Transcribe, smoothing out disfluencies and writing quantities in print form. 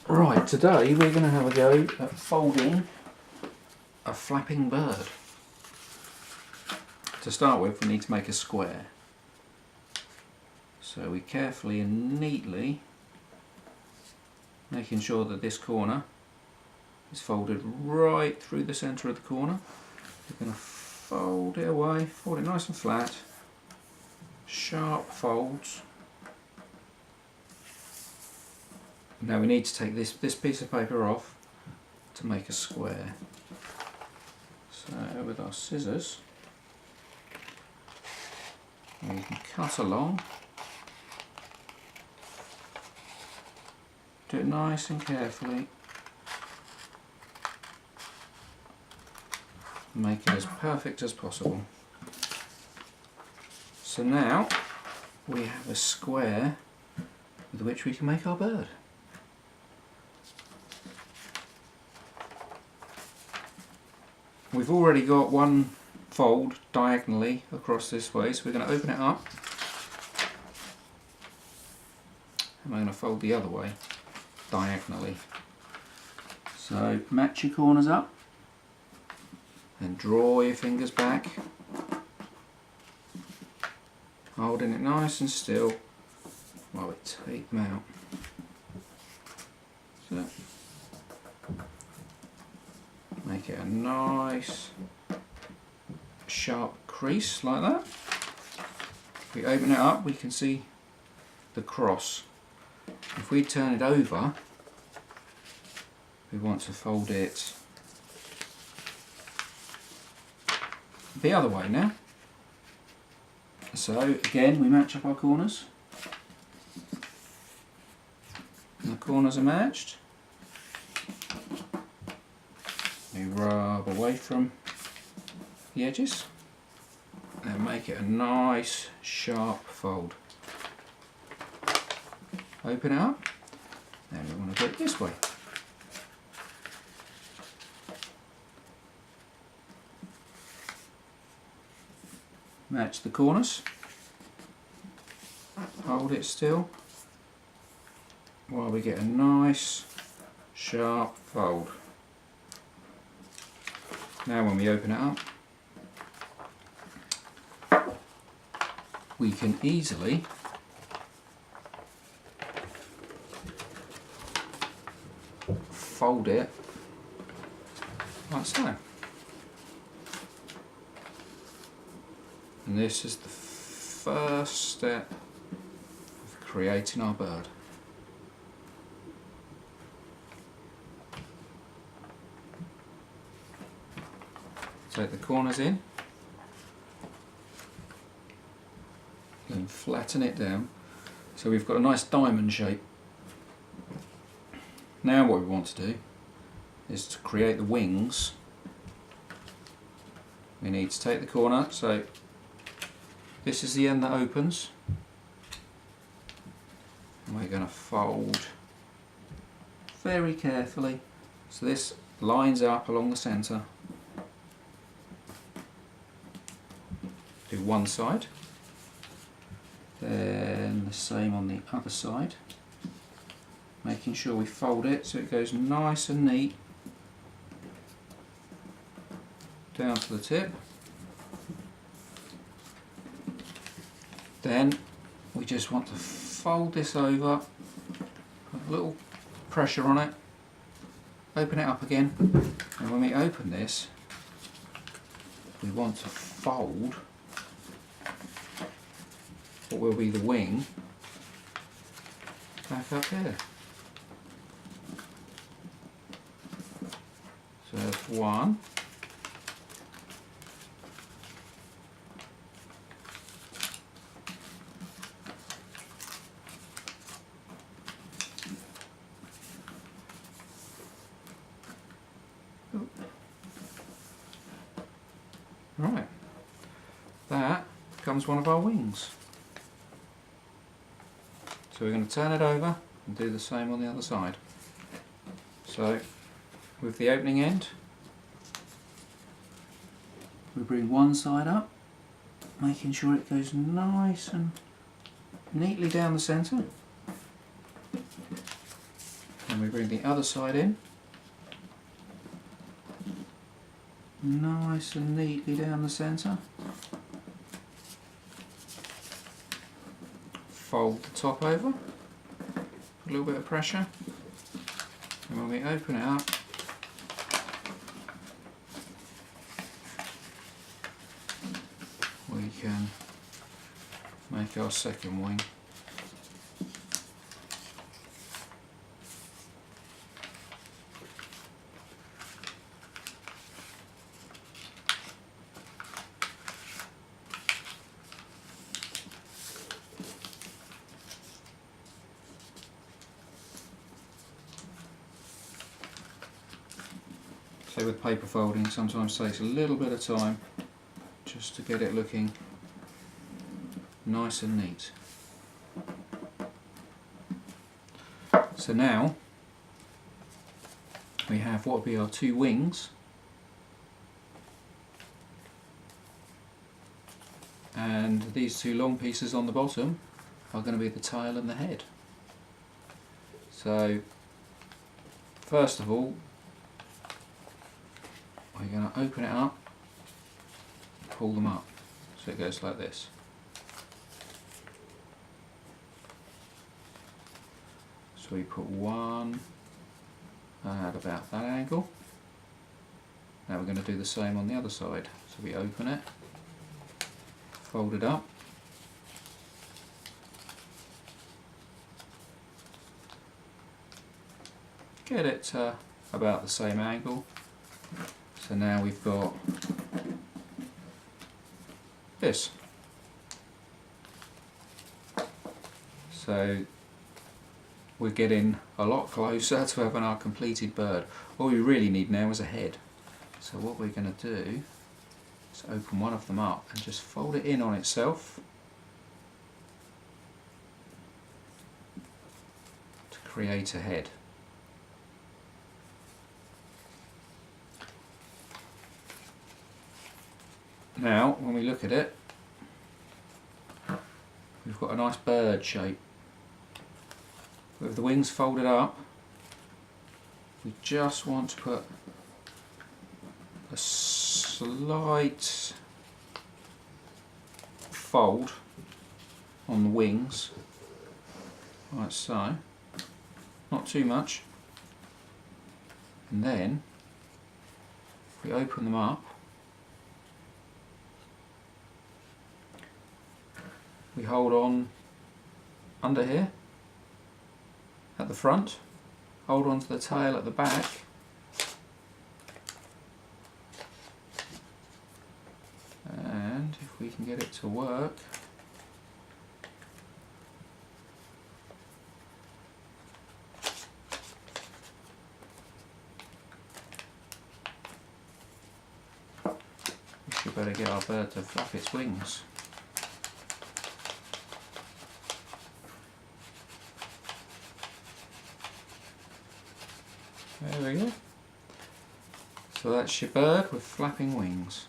Right, today we're going to have a go at folding a flapping bird. To start with, we need to make a square. So we carefully and neatly, making sure that this corner is folded right through the centre of the corner. We're going to fold it away, fold it nice and flat, sharp folds. Now we need to take this piece of paper off to make a square. So with our scissors, we can cut along. Do it nice and carefully. Make it as perfect as possible. So now we have a square with which we can make our bird. We've already got one fold diagonally across this way, so we're going to open it up and we're going to fold the other way diagonally. So match your corners up and draw your fingers back, holding it nice and still while we take them out. So make it a nice sharp crease like that. If we open it up, we can see the cross. If we turn it over, we want to fold it the other way now. So again, we match up our corners. And the corners are matched. We rub away from the edges and make it a nice sharp fold. Open it up, and we want to do it this way. Match the corners, hold it still while we get a nice sharp fold. Now when we open it up, we can easily fold it like so. And this is the first step of creating our bird. Take the corners in and flatten it down so we've got a nice diamond shape. Now what we want to do is to create the wings. We need to take the corner, so this is the end that opens, and we're going to fold very carefully so this lines up along the centre. Do one side, then the same on the other side, making sure we fold it so it goes nice and neat down to the tip. Then we just want to fold this over, put a little pressure on it, open it up again, and when we open this we want to fold what will be the wing back up here. So there's one. Right, that becomes one of our wings. So we're going to turn it over and do the same on the other side. So with the opening end, we bring one side up, making sure it goes nice and neatly down the centre. And And we bring the other side in. Nice and neatly down the centre. Fold the top over, put a little bit of pressure, and when we open it up, we can make our second wing. So with paper folding, sometimes takes a little bit of time just to get it looking nice and neat. So now we have what will be our two wings, and these two long pieces on the bottom are going to be the tail and the head. So first of all, we're going to open it up, pull them up, so it goes like this. So we put one at about that angle. Now we're going to do the same on the other side. So we open it, fold it up, get it to about the same angle. So now we've got this. So we're getting a lot closer to having our completed bird. All we really need now is a head. So what we're going to do is open one of them up and just fold it in on itself to create a head. Now, when we look at it, we've got a nice bird shape. With the wings folded up, we just want to put a slight fold on the wings, like so, not too much. And then, if we open them up, we hold on under here at the front, hold on to the tail at the back, and if we can get it to work, we should better get our bird to flap its wings. There we go. So that's your bird with flapping wings.